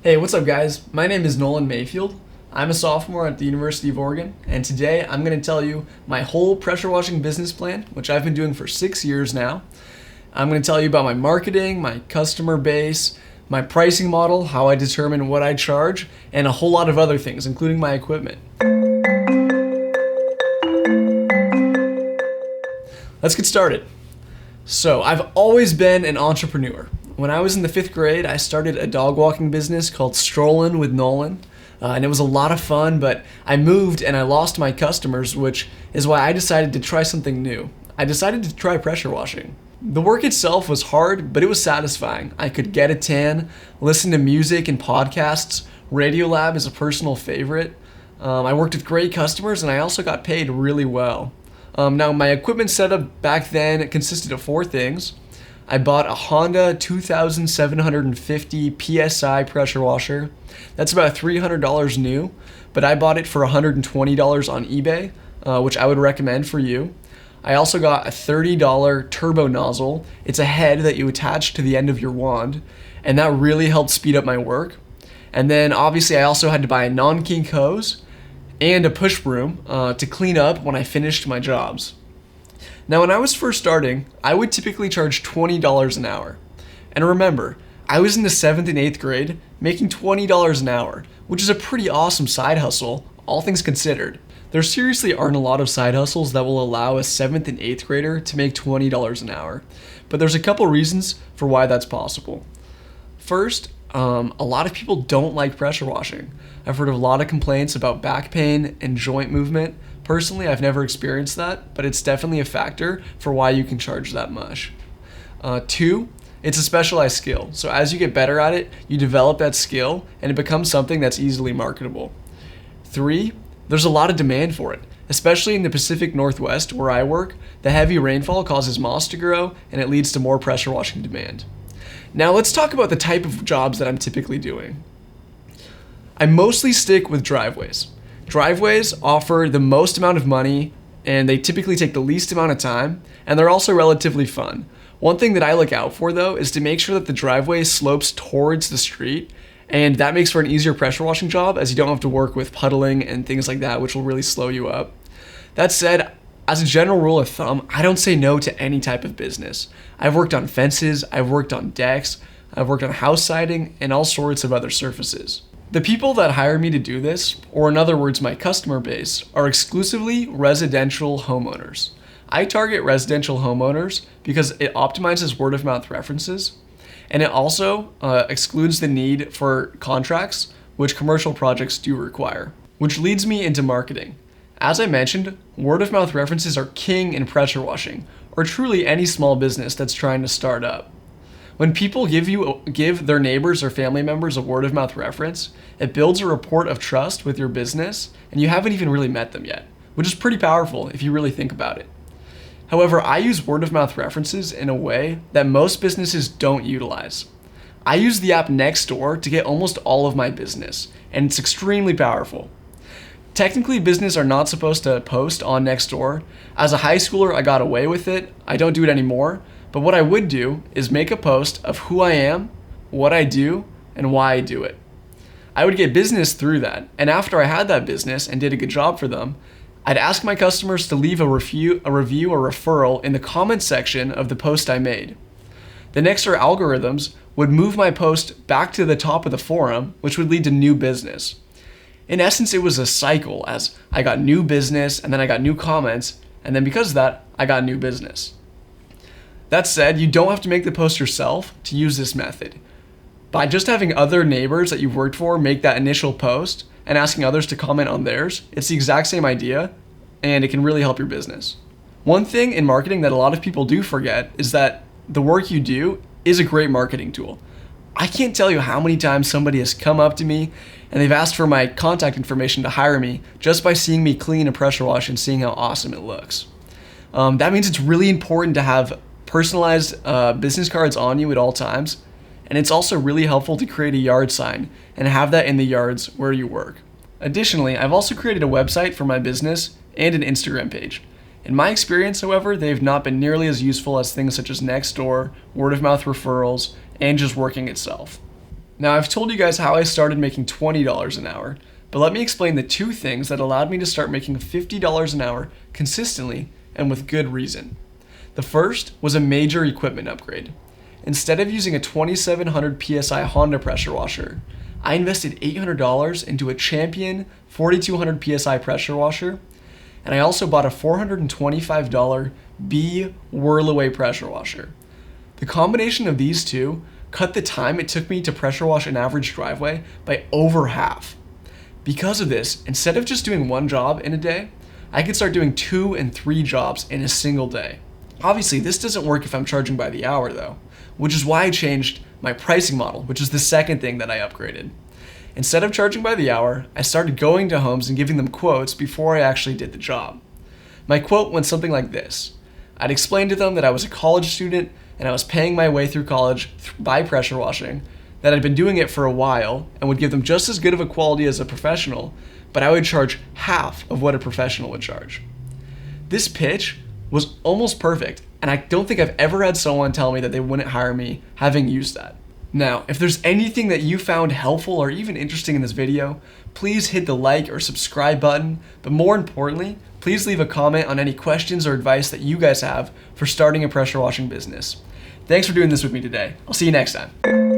Hey, what's up, guys? My name is Nolan Mayfield. I'm a sophomore at the University of Oregon, and today I'm going to tell you my whole pressure washing business plan, which I've been doing for 6 years now. I'm going to tell you about my marketing, my customer base, my pricing model, how I determine what I charge, and a whole lot of other things, including my equipment. Let's get started. So, I've always been an entrepreneur. When I was in the 5th grade, I started a dog walking business called Strollin' with Nolan. And it was a lot of fun, but I moved and I lost my customers, which is why I decided to try something new. I decided to try pressure washing. The work itself was hard, but it was satisfying. I could get a tan, listen to music and podcasts. Radiolab is a personal favorite. I worked with great customers and I also got paid really well. Now, my equipment setup back then consisted of 4 things. I bought a Honda 2750 PSI pressure washer. That's about $300 new, but I bought it for $120 on eBay, which I would recommend for you. I also got a $30 turbo nozzle. It's a head that you attach to the end of your wand, and that really helped speed up my work. And then obviously I also had to buy a non-kink hose and a push broom to clean up when I finished my jobs. Now, when I was first starting, I would typically charge $20 an hour. And remember, I was in the 7th and 8th grade making $20 an hour, which is a pretty awesome side hustle, all things considered. There seriously aren't a lot of side hustles that will allow a 7th and 8th grader to make $20 an hour, but there's a couple reasons for why that's possible. First, a lot of people don't like pressure washing. I've heard of a lot of complaints about back pain and joint movement. Personally, I've never experienced that, but it's definitely a factor for why you can charge that much. 2, it's a specialized skill. So as you get better at it, you develop that skill and it becomes something that's easily marketable. 3, there's a lot of demand for it, especially in the Pacific Northwest where I work. The heavy rainfall causes moss to grow and it leads to more pressure washing demand. Now let's talk about the type of jobs that I'm typically doing. I mostly stick with driveways. Driveways offer the most amount of money and they typically take the least amount of time, and they're also relatively fun. One thing that I look out for though is to make sure that the driveway slopes towards the street, and that makes for an easier pressure washing job as you don't have to work with puddling and things like that, which will really slow you up. That said, as a general rule of thumb, I don't say no to any type of business. I've worked on fences, I've worked on decks, I've worked on house siding, and all sorts of other surfaces. The people that hire me to do this, or in other words, my customer base, are exclusively residential homeowners. I target residential homeowners because it optimizes word of mouth references, and it also excludes the need for contracts, which commercial projects do require. Which leads me into marketing. As I mentioned, word of mouth references are king in pressure washing, or truly any small business that's trying to start up. When people give their neighbors or family members a word of mouth reference, it builds a rapport of trust with your business, and you haven't even really met them yet, which is pretty powerful if you really think about it. However, I use word of mouth references in a way that most businesses don't utilize. I use the app Nextdoor to get almost all of my business, and it's extremely powerful. Technically, businesses are not supposed to post on Nextdoor. As a high schooler, I got away with it. I don't do it anymore. But what I would do is make a post of who I am, what I do, and why I do it. I would get business through that, and after I had that business and did a good job for them, I'd ask my customers to leave a review or referral in the comments section of the post I made. The Nextdoor algorithms would move my post back to the top of the forum, which would lead to new business. In essence, it was a cycle as I got new business, and then I got new comments, and then because of that, I got new business. That said, you don't have to make the post yourself to use this method. By just having other neighbors that you've worked for make that initial post and asking others to comment on theirs, it's the exact same idea, and it can really help your business. One thing in marketing that a lot of people do forget is that the work you do is a great marketing tool. I can't tell you how many times somebody has come up to me and they've asked for my contact information to hire me just by seeing me clean a pressure wash and seeing how awesome it looks. That means it's really important to have personalized business cards on you at all times, and it's also really helpful to create a yard sign and have that in the yards where you work. Additionally, I've also created a website for my business and an Instagram page. In my experience, however, they've not been nearly as useful as things such as Nextdoor, word of mouth referrals, and just working itself. Now, I've told you guys how I started making $20 an hour, but let me explain the two things that allowed me to start making $50 an hour consistently and with good reason. The first was a major equipment upgrade. Instead of using a 2700 PSI Honda pressure washer, I invested $800 into a Champion 4200 PSI pressure washer, and I also bought a $425 B Whirlaway pressure washer. The combination of these two cut the time it took me to pressure wash an average driveway by over half. Because of this, instead of just doing one job in a day, I could start doing 2 and 3 jobs in a single day. Obviously, this doesn't work if I'm charging by the hour though, which is why I changed my pricing model, which is the second thing that I upgraded. Instead of charging by the hour, I started going to homes and giving them quotes before I actually did the job. My quote went something like this. I'd explain to them that I was a college student and I was paying my way through college by pressure washing, that I'd been doing it for a while and would give them just as good of a quality as a professional, but I would charge half of what a professional would charge. This pitch was almost perfect, and I don't think I've ever had someone tell me that they wouldn't hire me having used that. Now, if there's anything that you found helpful or even interesting in this video, please hit the like or subscribe button, but more importantly, please leave a comment on any questions or advice that you guys have for starting a pressure washing business. Thanks for doing this with me today. I'll see you next time.